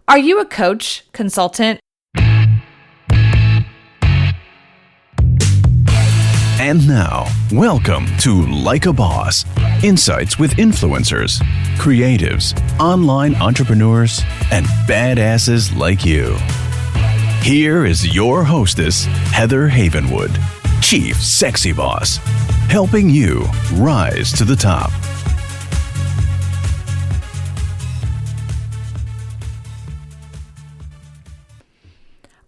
Are you a coach, consultant? And now, welcome to Like a Boss, insights with influencers, creatives, online entrepreneurs, and badasses like you. Here is your hostess, Heather Havenwood, Chief Sexy Boss, helping you rise to the top.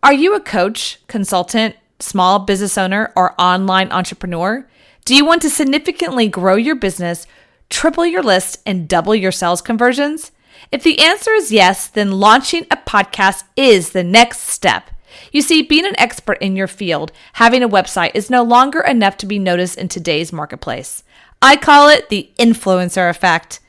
Are you a coach, consultant, small business owner, or online entrepreneur? Do you want to significantly grow your business, triple your list, and double your sales conversions? If the answer is yes, then launching a podcast is the next step. You see, being an expert in your field, having a website is no longer enough to be noticed in today's marketplace. I call it the influencer effect.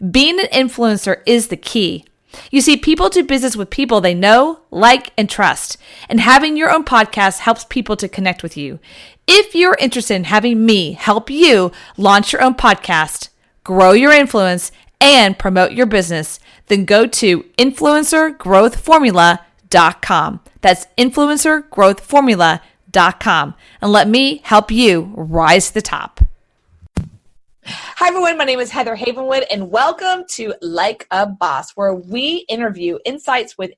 Being an influencer is the key. You see, people do business with people they know, like, and trust. And having your own podcast helps people to connect with you. If you're interested in having me help you launch your own podcast, grow your influence, and promote your business, then go to influencergrowthformula.com. That's influencergrowthformula.com. And let me help you rise to the top. Hi, everyone. My name is Heather Havenwood, and welcome to Like a Boss, where we interview insights with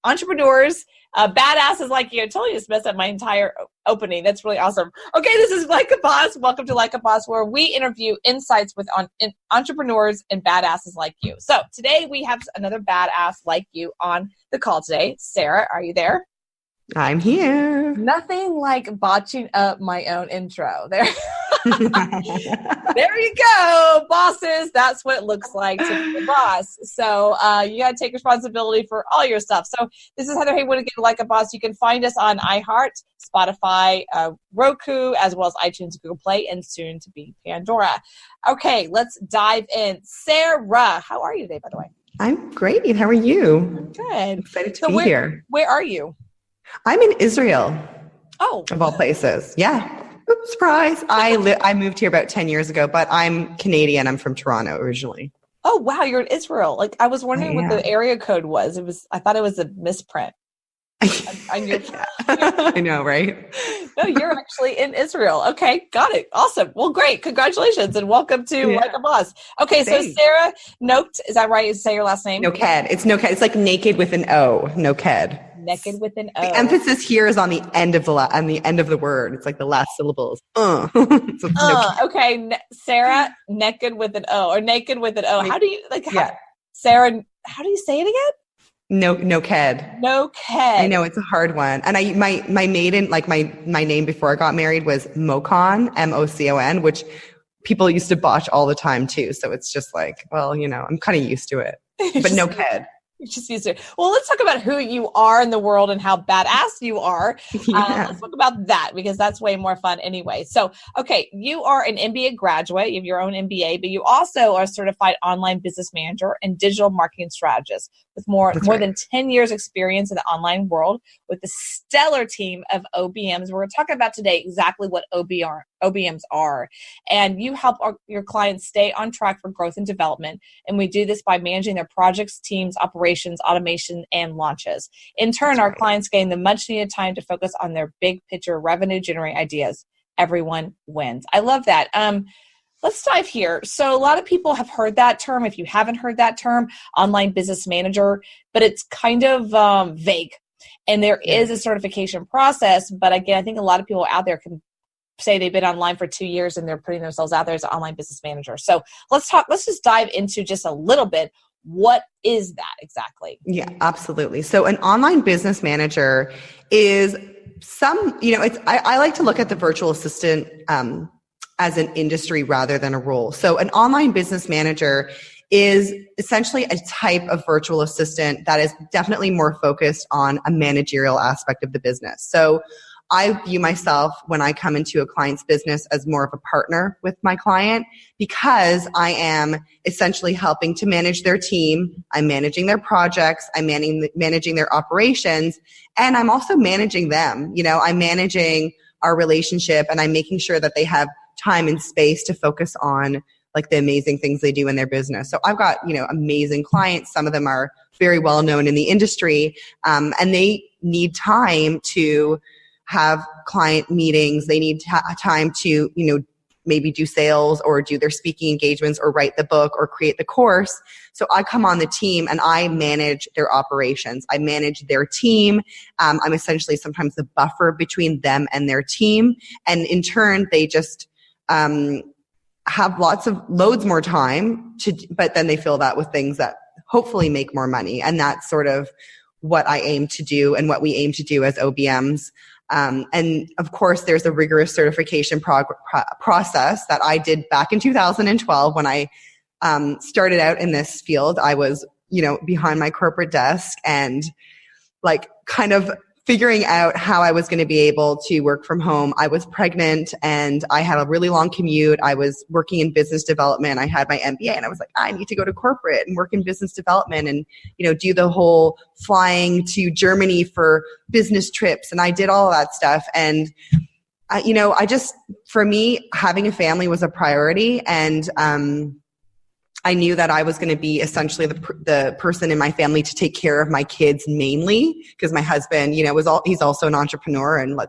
entrepreneurs, badasses like you. I totally just messed up my entire opening. That's really awesome. Okay, this is Like a Boss. Welcome to Like a Boss, where we interview insights with entrepreneurs and badasses like you. So today we have another badass like you on the call today. Sarah, are you there? I'm here. Nothing like botching up my own intro. There you go, bosses. That's what it looks like to be a boss. So you got to take responsibility for all your stuff. So this is Heather Haywood again, Like a Boss. You can find us on iHeart, Spotify, Roku, as well as iTunes, Google Play, and soon to be Pandora. Okay, let's dive in. Sarah, how are you today, by the way? I'm great. How are you? I'm good. Excited to be here. Where are you? I'm in Israel. Oh. Of all places. Yeah. Oops, surprise. I moved here about 10 years ago, but I'm Canadian. I'm from Toronto originally. Oh, wow. You're in Israel. Like, I was wondering what the area code was. I thought it was a misprint. I know, right? No, you're actually in Israel. Okay, got it. Awesome. Well, great. Congratulations and welcome to Like a Boss. Okay, Thanks. So Sarah Noked, is that right? You say your last name? Noked. It's Noked. It's like naked with an O. Noked. Naked with an O. The emphasis here is on the end of the word. It's like the last syllables. So okay, Sarah, naked with an O or naked with an O. How do you Sarah? How do you say it again? Noked. Noked. I know it's a hard one. And my maiden, like my name before I got married was Mocon, Mocon, which people used to botch all the time too. So it's just like, well, I'm kind of used to it. But Noked. Just used to. Well, let's talk about who you are in the world and how badass you are. Let's talk about that because that's way more fun anyway. So, okay, you are an MBA graduate. You have your own MBA, but you also are a certified online business manager and digital marketing strategist with more than 10 years experience in the online world with a stellar team of OBMs. We're talking about today exactly what OBMs are. And you help your clients stay on track for growth and development. And we do this by managing their projects, teams, operations, automation, and launches. In turn, our clients gain the much needed time to focus on their big picture revenue generating ideas. Everyone wins. I love that. Let's dive here. So a lot of people have heard that term. If you haven't heard that term, online business manager, but it's kind of vague. And there is a certification process. But again, I think a lot of people out there can say they've been online for 2 years and they're putting themselves out there as an online business manager. So let's just dive into just a little bit. What is that exactly? Yeah, absolutely. So an online business manager is I like to look at the virtual assistant as an industry rather than a role. So an online business manager is essentially a type of virtual assistant that is definitely more focused on a managerial aspect of the business. So I view myself when I come into a client's business as more of a partner with my client because I am essentially helping to manage their team. I'm managing their projects. I'm managing their operations. And I'm also managing them. I'm managing our relationship and I'm making sure that they have time and space to focus on like the amazing things they do in their business. So I've got, amazing clients. Some of them are very well known in the industry, and they need time to have client meetings. They need time to, maybe do sales or do their speaking engagements or write the book or create the course. So I come on the team and I manage their operations. I manage their team. I'm essentially sometimes the buffer between them and their team. And in turn, they just have loads more time but then they fill that with things that hopefully make more money. And that's sort of what I aim to do and what we aim to do as OBMs. And of course, there's a rigorous certification process that I did back in 2012 when I started out in this field. I was, behind my corporate desk and like kind of figuring out how I was going to be able to work from home. I was pregnant and I had a really long commute. I was working in business development. I had my MBA and I was like, I need to go to corporate and work in business development and, do the whole flying to Germany for business trips. And I did all of that stuff. And, for me, having a family was a priority. And, I knew that I was going to be essentially the person in my family to take care of my kids mainly because my husband, he's also an entrepreneur and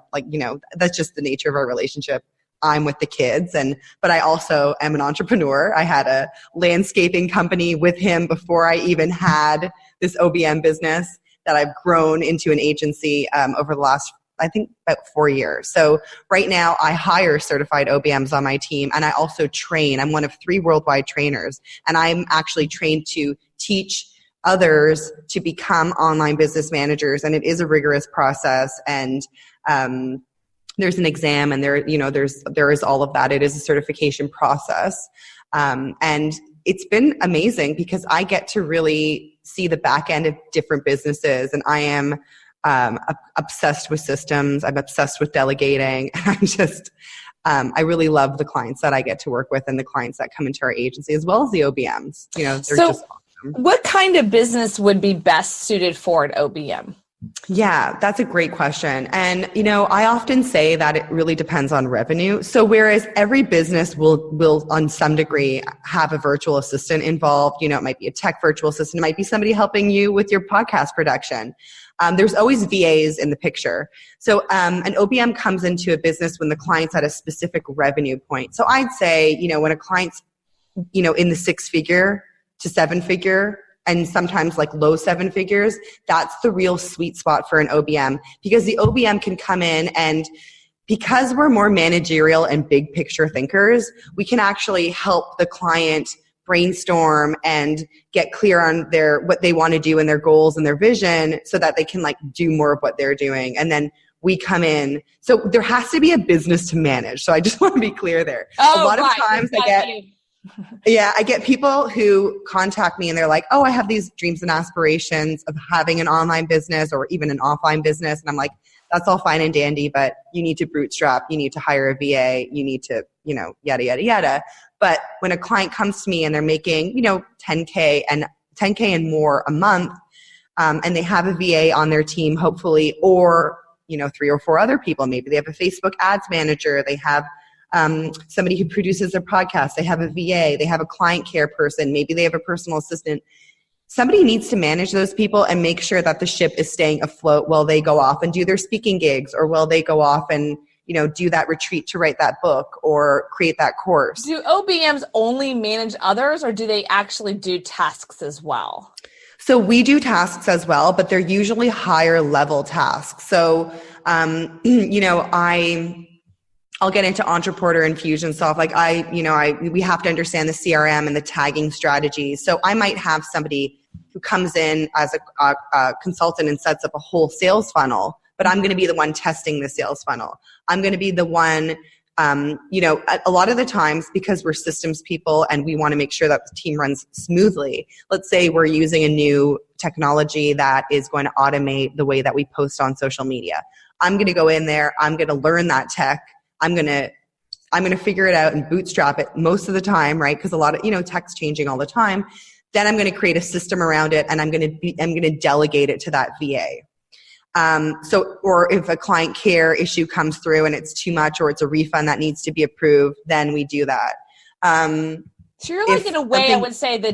that's just the nature of our relationship. I'm with the kids but I also am an entrepreneur. I had a landscaping company with him before I even had this OBM business that I've grown into an agency over the last I think about 4 years. So right now I hire certified OBMs on my team and I also train. I'm one of 3 worldwide trainers and I'm actually trained to teach others to become online business managers. And it is a rigorous process and there's an exam and there is all of that. It is a certification process. And it's been amazing because I get to really see the back end of different businesses and I am obsessed with systems. I'm obsessed with delegating. I really love the clients that I get to work with and the clients that come into our agency as well as the OBMs. They're just awesome. What kind of business would be best suited for an OBM? Yeah, that's a great question. And, I often say that it really depends on revenue. So whereas every business will on some degree have a virtual assistant involved, it might be a tech virtual assistant, it might be somebody helping you with your podcast production. There's always VAs in the picture. So an OBM comes into a business when the client's at a specific revenue point. So I'd say, when a client's, in the 6-figure to 7-figure and sometimes like low 7 figures, that's the real sweet spot for an OBM because the OBM can come in and because we're more managerial and big picture thinkers, we can actually help the client brainstorm and get clear on what they want to do and their goals and their vision so that they can do more of what they're doing. And then we come in. So there has to be a business to manage. So I just want to be clear there. A lot of times I get people who contact me and they're like, oh, I have these dreams and aspirations of having an online business or even an offline business. And I'm like, that's all fine and dandy, but you need to bootstrap, you need to hire a VA, you need to, yada, yada, yada. But when a client comes to me and they're making, $10K and more a month, and they have a VA on their team, hopefully, or, 3 or 4 other people, maybe they have a Facebook ads manager, they have somebody who produces their podcast, they have a VA, they have a client care person, maybe they have a personal assistant. Somebody needs to manage those people and make sure that the ship is staying afloat while they go off and do their speaking gigs or while they go off and do that retreat to write that book or create that course. Do OBMs only manage others or do they actually do tasks as well? So we do tasks as well, but they're usually higher level tasks. So, I'll get into Entrepreneur and Infusionsoft. We have to understand the CRM and the tagging strategies. So I might have somebody who comes in as a consultant and sets up a whole sales funnel, but I'm going to be the one testing the sales funnel. I'm going to be the one, a lot of the times because we're systems people and we want to make sure that the team runs smoothly. Let's say we're using a new technology that is going to automate the way that we post on social media. I'm going to go in there. I'm going to learn that tech. I'm going to figure it out and bootstrap it most of the time, right? Because a lot of, tech's changing all the time. Then I'm going to create a system around it and I'm going to delegate it to that VA. Or if a client care issue comes through and it's too much or it's a refund that needs to be approved, then we do that. So you're like, in a way, I would say the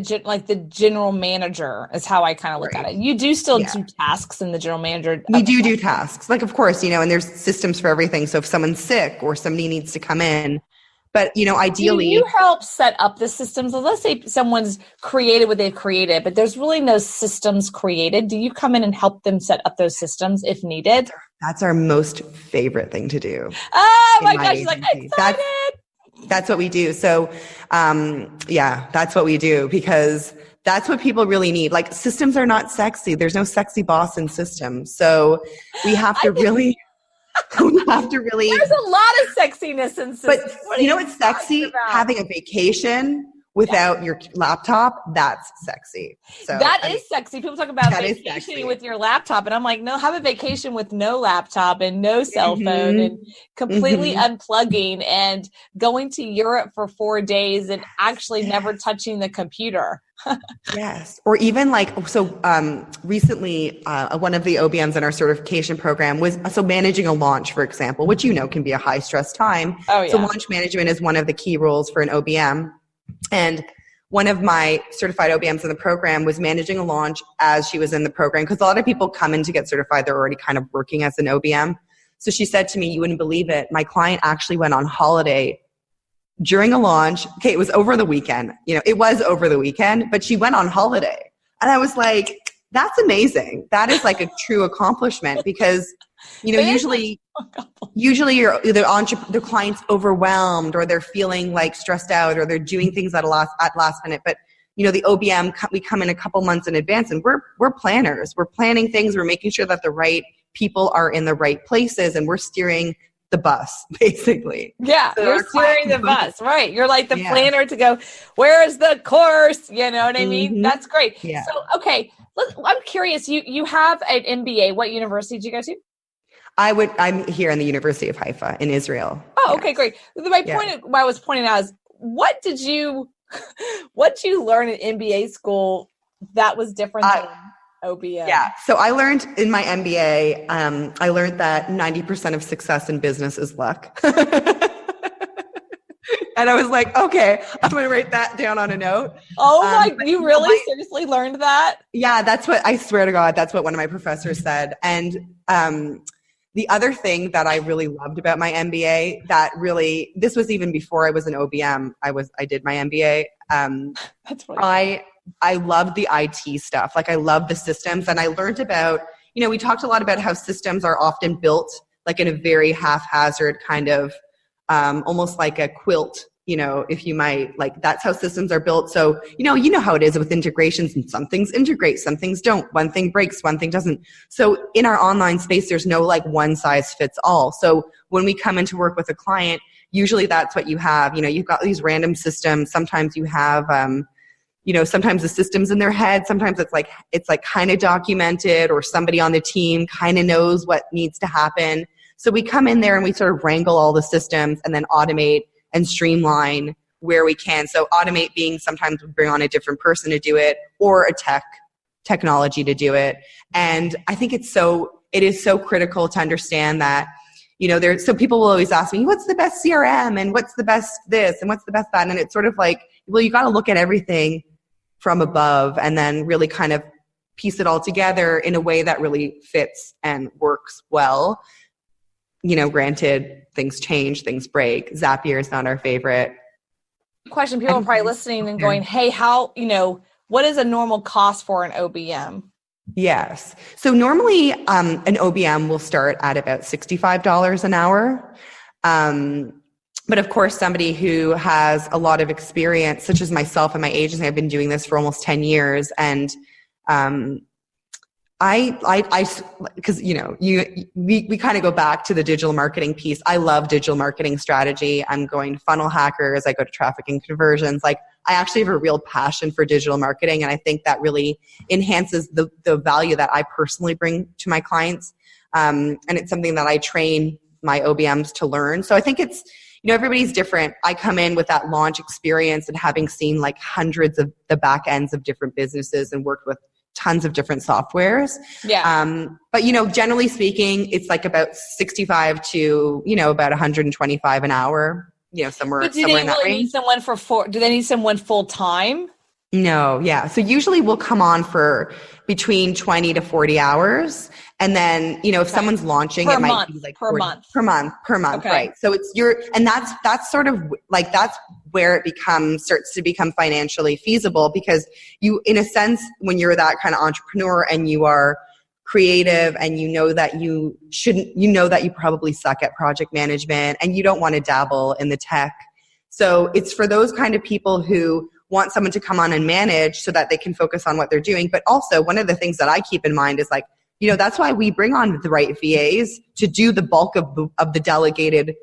general manager is how I kind of look at it. You do still do tasks in the general manager. We do tasks. Like, of course, and there's systems for everything. So if someone's sick or somebody needs to come in, but, ideally. Do you help set up the systems? Let's say someone's created what they've created, but there's really no systems created. Do you come in and help them set up those systems if needed? That's our most favorite thing to do. Oh my gosh, she's like, excited. That's what we do. So, that's what we do, because that's what people really need. Like, systems are not sexy. There's no sexy boss in systems. So we have to really, there's a lot of sexiness in systems. But what's sexy? Having a vacation without your laptop, that's sexy. So that is sexy. People talk about vacationing with your laptop, and I'm like, no, have a vacation with no laptop and no cell phone and completely unplugging and going to Europe for 4 days and actually never touching the computer. Yes. Or even recently, one of the OBMs in our certification program was managing a launch, for example, which can be a high stress time. Oh, yeah. So launch management is one of the key roles for an OBM. And one of my certified OBMs in the program was managing a launch as she was in the program, because a lot of people come in to get certified, they're already kind of working as an OBM. So she said to me, you wouldn't believe it, my client actually went on holiday during a launch. Okay, it was over the weekend. It was over the weekend, but she went on holiday. And I was like, that's amazing. That is like a true accomplishment, because usually you're either the client's overwhelmed, or they're feeling like stressed out, or they're doing things at last minute. But the OBM, we come in a couple months in advance, and we're planners. We're planning things. We're making sure that the right people are in the right places, and we're steering the bus, basically. Yeah, so you're steering the bus, right? You're like the planner to go, where's the course? You know what I mean? That's great. Yeah. So, okay, I'm curious. You have an MBA. What university did you go to? I'm here in the University of Haifa in Israel. Oh, okay, great. My point, what I was pointing out is, what did you learn in MBA school that was different than OBM? Yeah. So I learned in my MBA, I learned that 90% of success in business is luck. And I was like, okay, I'm going to write that down on a note. Oh you really seriously learned that? Yeah, I swear to God, that's what one of my professors said. And the other thing that I really loved about my MBA, this was even before I was an OBM. I did my MBA. That's funny. I loved the IT stuff. Like, I loved the systems, and I learned about, we talked a lot about how systems are often built like in a very haphazard kind of, almost like a quilt, if you might, like, that's how systems are built. So, you know how it is with integrations, and some things integrate, some things don't. One thing breaks, one thing doesn't. So in our online space, there's no like one size fits all. So when we come in to work with a client, usually that's what you have. You've got these random systems. Sometimes you have, sometimes the system's in their head. Sometimes it's like kind of documented, or somebody on the team kind of knows what needs to happen. So we come in there and we sort of wrangle all the systems and then automate and streamline where we can. So automate being sometimes we bring on a different person to do it, or a technology to do it. And I think it is so critical to understand that, so people will always ask me, what's the best CRM, and what's the best this, and what's the best that? And it's sort of like, well, you got to look at everything from above and then really kind of piece it all together in a way that really fits and works well. Granted, things change, things break. Zapier is not our favorite. Question. People are probably listening and going, hey, what is a normal cost for an OBM? Yes. So normally an OBM will start at about $65 an hour. But of course, somebody who has a lot of experience, such as myself and my agency, I've been doing this for almost 10 years. And because we kind of go back to the digital marketing piece. I love digital marketing strategy. I'm going to funnel hackers. I go to traffic and conversions. Like, I actually have a real passion for digital marketing, and I think that really enhances the value that I personally bring to my clients. And it's something that I train my OBMs to learn. So I think it's, everybody's different. I come in with that launch experience and having seen like hundreds of the back ends of different businesses and worked with tons of different softwares. Yeah. But, generally speaking, it's like about 65 to, about 125 an hour. somewhere But do somewhere they in that really range. need someone do they need someone full time? No, yeah. So usually we'll come on for between 20 to 40 hours. And then, if someone's launching, it might be like per 40 month. per month, Okay. right? So and that's sort of like, that's where it starts to become financially feasible, because you, in a sense, when you're that kind of entrepreneur and you are creative and you know that you probably suck at project management and you don't want to dabble in the tech. So it's for those kind of people who want someone to come on and manage so that they can focus on what they're doing. But also, one of the things that I keep in mind is like, that's why we bring on the right VAs to do the bulk of the delegated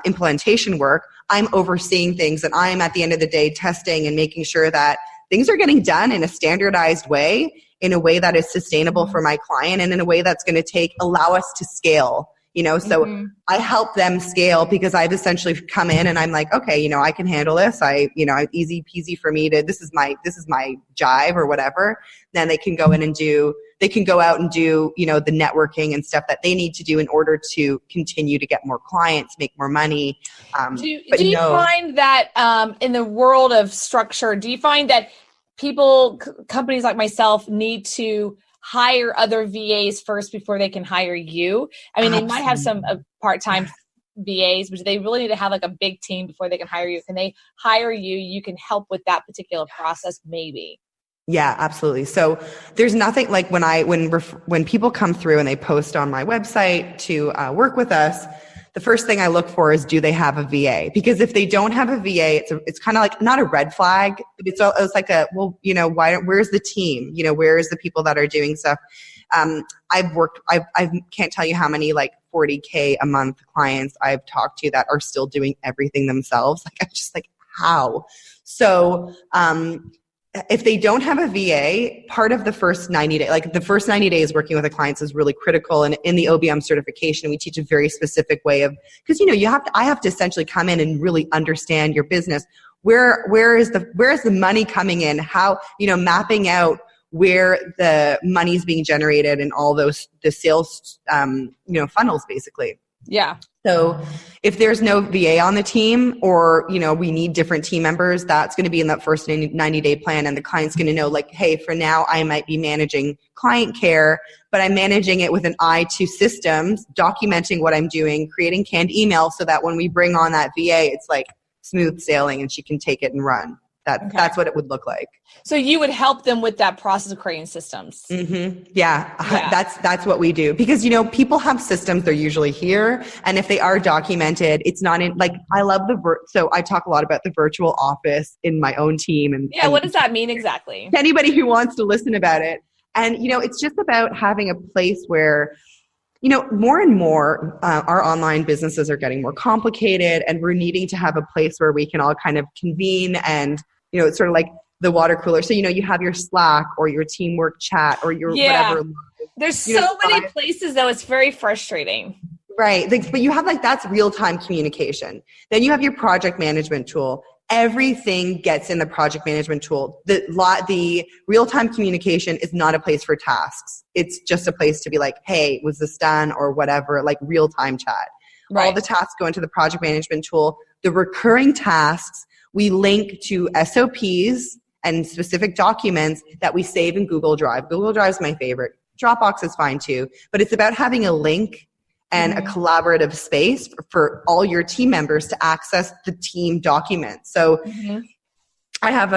implementation work. I'm overseeing things, and I'm at the end of the day testing and making sure that things are getting done in a standardized way, in a way that is sustainable for my client, and in a way that's going to allow us to scale. So I help them scale because I've essentially come in and I'm like, okay, I can handle this. Easy peasy for me this is my jive or whatever. Then they can go out and do the networking and stuff that they need to do in order to continue to get more clients, make more money. Do you find that in the world of structure, do you find that companies like myself need to hire other VAs first before they can hire you? I mean, They might have some part-time VAs, but they really need to have like a big team before they can hire you. Can they hire you? You can help with that particular process, maybe. Yeah, absolutely. So there's nothing like when people come through and they post on my website to work with us, the first thing I look for is, do they have a VA? Because if they don't have a VA, it's kind of like not a red flag, but it's like where's the team? Where's the people that are doing stuff? I can't tell you how many like 40K a month clients I've talked to that are still doing everything themselves. Like, I'm just like, how? So, if they don't have a VA, part of the first 90 days, like the first 90 days working with the clients is really critical. And in the OBM certification, we teach a very specific way of, because I have to essentially come in and really understand your business. Where is the money coming in? How, mapping out where the money is being generated and all the sales, funnels basically. Yeah. So if there's no VA on the team, or, we need different team members, that's going to be in that first 90-day plan. And the client's going to know, like, hey, for now I might be managing client care, but I'm managing it with an eye to systems, documenting what I'm doing, creating canned emails so that when we bring on that VA, it's like smooth sailing and she can take it and run. That's what it would look like. So you would help them with that process of creating systems. Mm-hmm. Yeah. That's what we do, because, people have systems, they're usually here. And if they are documented, it's not in, like, I love so I talk a lot about the virtual office in my own team. And what does that mean exactly? Anybody who wants to listen about it. And, it's just about having a place where, more and more, our online businesses are getting more complicated, and we're needing to have a place where we can all kind of convene and, it's sort of like the water cooler. So, you have your Slack or your teamwork chat or your whatever. There's so many places, though. It's very frustrating. Right. But you have that's real-time communication. Then you have your project management tool. Everything gets in the project management tool. The real-time communication is not a place for tasks. It's just a place to be like, hey, was this done or whatever, like real-time chat. Right. All the tasks go into the project management tool. The recurring tasks, we link to SOPs and specific documents that we save in Google Drive. Google Drive is my favorite. Dropbox is fine too. But it's about having a link and a collaborative space for all your team members to access the team documents. So I have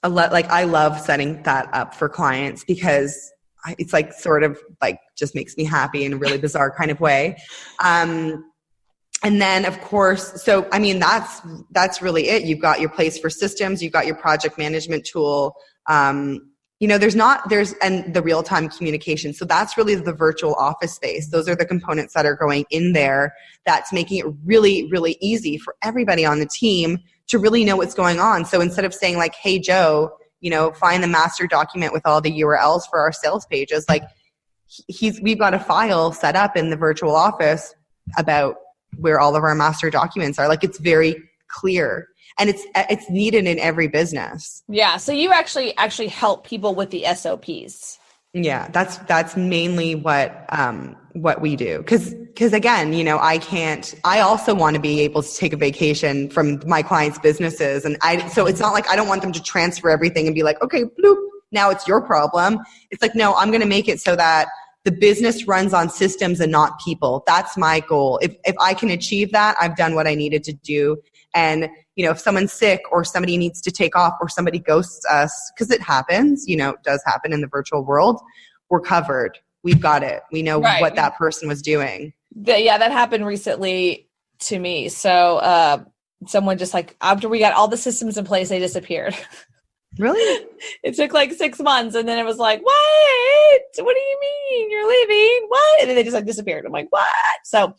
I love setting that up for clients, because it's like sort of like just makes me happy in a really bizarre kind of way. And then of course, so I mean, that's really it. You've got your place for systems, you've got your project management tool, and the real-time communication. So that's really the virtual office space. Those are the components that are going in there. That's making it really, really easy for everybody on the team to really know what's going on. So instead of saying like, hey, Joe, find the master document with all the URLs for our sales pages, like we've got a file set up in the virtual office about where all of our master documents are. Like, it's very clear. And it's needed in every business. Yeah. So you actually help people with the SOPs. Yeah, that's mainly what we do. Cause again, you know, I also want to be able to take a vacation from my clients' businesses. So it's not like I don't want them to transfer everything and be like, okay, bloop, now it's your problem. It's like, no, I'm going to make it so that the business runs on systems and not people. That's my goal. If I can achieve that, I've done what I needed to do. And, you know, if someone's sick or somebody needs to take off or somebody ghosts us, because it happens, you know, it does happen in the virtual world, we're covered. We've got it. We know what that person was doing. Yeah, that happened recently to me. So someone just like, after we got all the systems in place, they disappeared. Really? It took like 6 months, and then it was like, what do you mean you're leaving? What? And then they just like disappeared. I'm like, what? So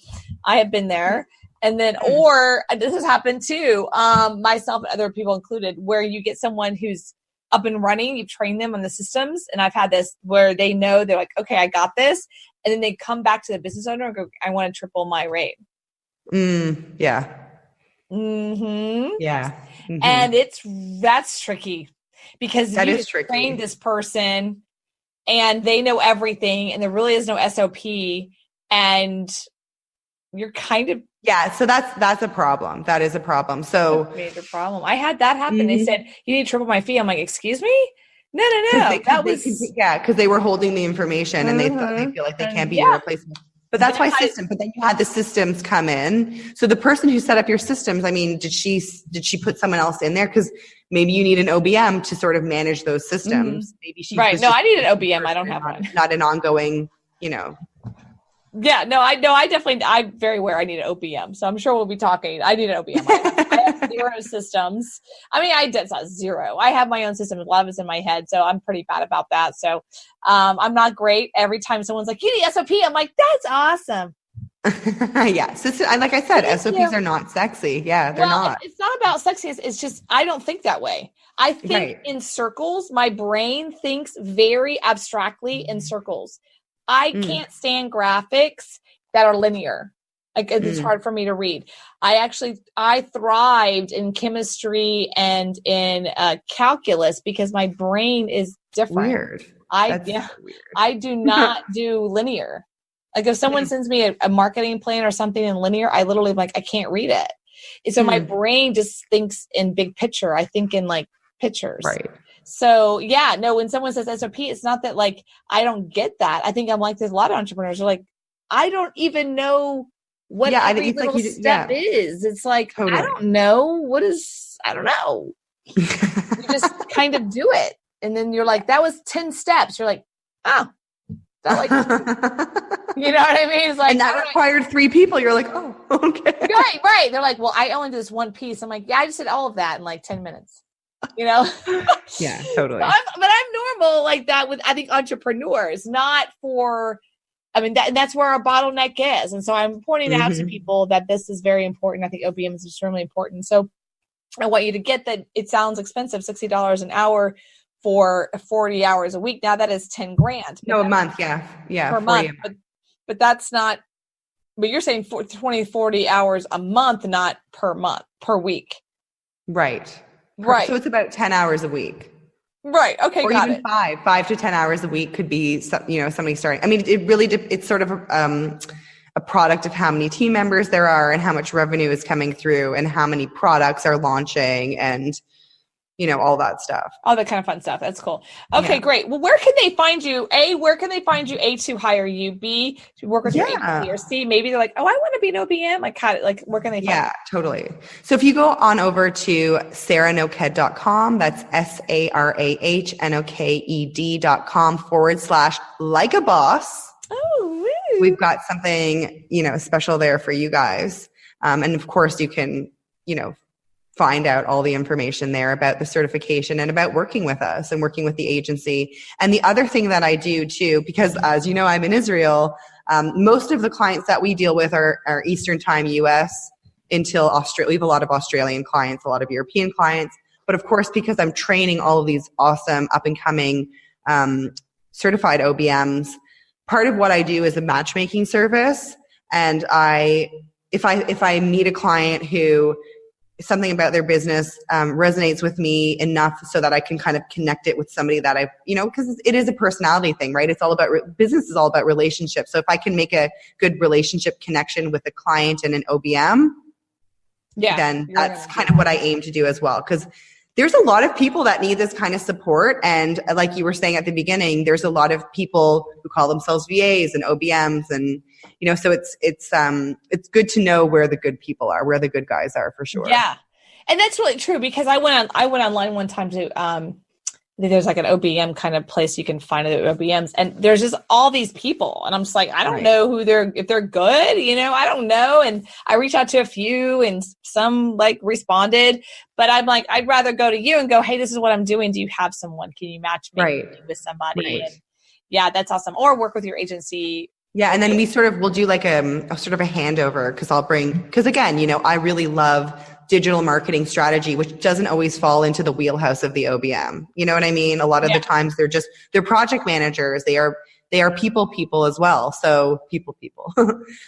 I have been there. And then, or this has happened too, myself and other people included, where you get someone who's up and running, you train them on the systems. And I've had this where they know, they're like, okay, I got this. And then they come back to the business owner and go, I want to triple my rate. Yeah. Mm-hmm. Yeah. Mm-hmm. And that's tricky, because you just train this person and they know everything and there really is no SOP, and you're kind of, yeah, so that's a problem. That is a problem. So major problem. I had that happen. They said, you need to triple my fee. I'm like, excuse me? No. Because they were holding the information and they feel like they can't be your replacement. But that's why But then you had the systems come in. So the person who set up your systems, I mean, did she put someone else in there? Because maybe you need an OBM to sort of manage those systems. Maybe she right. No, I need an OBM. I don't have one. Not an ongoing, you know. Yeah, no, I'm very aware I need an OBM. So I'm sure we'll be talking. I need an OBM. I have 0 systems. I mean, it's not 0. I have my own system. A lot of it's in my head. So I'm pretty bad about that. So I'm not great. Every time someone's like, you need SOP, I'm like, that's awesome. Yeah. So, like I said, SOPs are not sexy. Yeah, they're not. It's not about sexy. It's just, I don't think that way. I think in circles. My brain thinks very abstractly in circles. I can't stand graphics that are linear. Like it's hard for me to read. I thrived in chemistry and in calculus because my brain is different. Weird. Weird. I do not do linear. Like if someone sends me a marketing plan or something in linear, I literally am like, I can't read it. And so my brain just thinks in big picture. I think in like pictures. Right. So yeah, no, when someone says SOP, it's not that like, I don't get that. I think I'm like, there's a lot of entrepreneurs who are like, I don't even know what every little step is. It's like, totally. I don't know. I don't know. You just kind of do it. And then you're like, that was 10 steps. You're like, oh, that like, you know what I mean? It's like, and that required 3 people. You're like, oh, okay. Right. They're like, well, I only did this one piece. I'm like, yeah, I just did all of that in like 10 minutes. You know? Yeah, totally. But I'm normal like that with, I think, entrepreneurs, not for, I mean, that's where our bottleneck is. And so I'm pointing out to people that this is very important. I think OBM is extremely important. So I want you to get that. It sounds expensive, $60 an hour for 40 hours a week. Now that is $10,000. No, a month. Yeah. Per month. But that's not, but you're saying 40 hours a month, not per week. Right. Right. So it's about 10 hours a week. Right. Okay. Or got even it. 5 to 10 hours a week could be, somebody starting. I mean, it really, it's sort of a product of how many team members there are and how much revenue is coming through and how many products are launching and, all that stuff. All that kind of fun stuff. That's cool. Okay, great. Well, where can they find you? A, where can they find you? A, to hire you. B, to work with your agency. Or C, maybe they're like, oh, I want to be an OBM. Where can they find you? Yeah, totally. So if you go on over to sarahnoked.com, that's SARAHNOKED.com/like a boss. Oh, woo. We've got something, special there for you guys. And of course you can, find out all the information there about the certification and about working with us and working with the agency. And the other thing that I do too, because as you know, I'm in Israel, most of the clients that we deal with are Eastern time US until Australia. We have a lot of Australian clients, a lot of European clients. But of course, because I'm training all of these awesome up and coming certified OBMs, part of what I do is a matchmaking service. And if I meet a client who something about their business resonates with me enough so that I can kind of connect it with somebody that I've, because it is a personality thing, right? It's all about, business is all about relationships. So if I can make a good relationship connection with a client and an OBM, then that's kind of what I aim to do as well. Because there's a lot of people that need this kind of support. And like you were saying at the beginning, there's a lot of people who call themselves VAs and OBMs. And, so it's good to know where the good people are, where the good guys are, for sure. Yeah. And that's really true, because I went online one time to, there's like an OBM kind of place you can find the OBMs, and there's just all these people, and I'm just like, I don't know if they're good, I don't know. And I reached out to a few, and some like responded, but I'm like, I'd rather go to you and go, hey, this is what I'm doing. Do you have someone? Can you match me with somebody? And yeah, that's awesome. Or work with your agency. Yeah. And then we'll do like a sort of a handover, because again, I really love digital marketing strategy, which doesn't always fall into the wheelhouse of the OBM. You know what I mean? A lot of the times they're project managers. They are people as well. So people.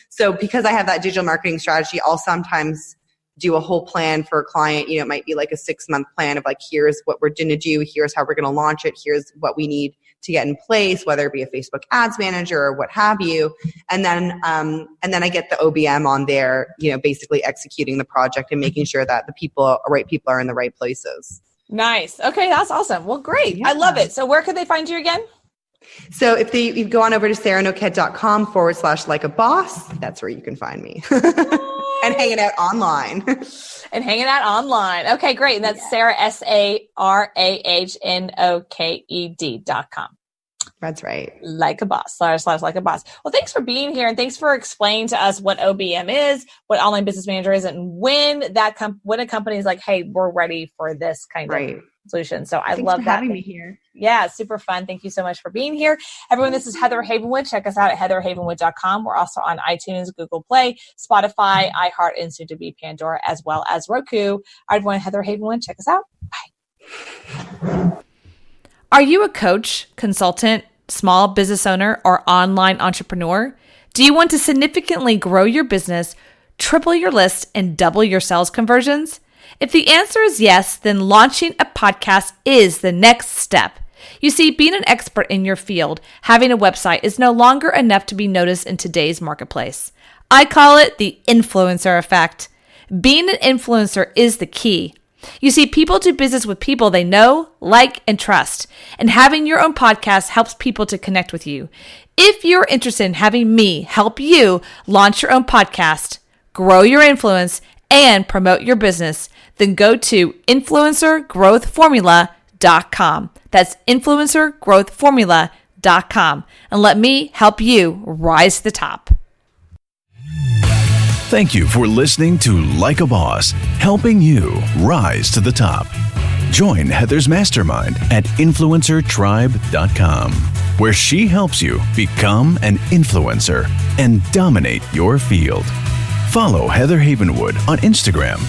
So because I have that digital marketing strategy, I'll sometimes do a whole plan for a client. It might be like a 6-month plan of like, here's what we're going to do. Here's how we're going to launch it. Here's what we need to get in place, whether it be a Facebook ads manager or what have you. And then I get the OBM on there, basically executing the project and making sure that the right people are in the right places. Nice. Okay. That's awesome. Well, great. Yeah. I love it. So where could they find you again? So if you go on over to sarahNoked.com/like-a-boss, that's where you can find me. And hanging out online. Okay, great. And that's Sarah, SARAHNOKED.com. That's right. Like a boss. /like a boss. Well, thanks for being here, and thanks for explaining to us what OBM is, what online business manager is, and when when a company is like, hey, we're ready for this kind of solution. So I love that. Having me here. Yeah, super fun. Thank you so much for being here. Everyone, this is Heather Havenwood. Check us out at heatherhavenwood.com. We're also on iTunes, Google Play, Spotify, iHeart, and soon to be Pandora, as well as Roku. Everyone, Heather Havenwood, check us out. Bye. Are you a coach, consultant, small business owner, or online entrepreneur? Do you want to significantly grow your business, triple your list, and double your sales conversions? If the answer is yes, then launching a podcast is the next step. You see, being an expert in your field, having a website is no longer enough to be noticed in today's marketplace. I call it the influencer effect. Being an influencer is the key. You see, people do business with people they know, like, and trust. And having your own podcast helps people to connect with you. If you're interested in having me help you launch your own podcast, grow your influence, and promote your business, then go to influencergrowthformula.com. That's influencergrowthformula.com. And let me help you rise to the top. Thank you for listening to Like a Boss, helping you rise to the top. Join Heather's mastermind at influencertribe.com, where she helps you become an influencer and dominate your field. Follow Heather Havenwood on Instagram.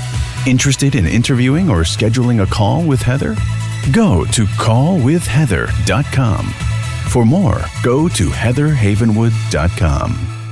Interested in interviewing or scheduling a call with Heather? Go to callwithheather.com. For more, go to heatherhavenwood.com.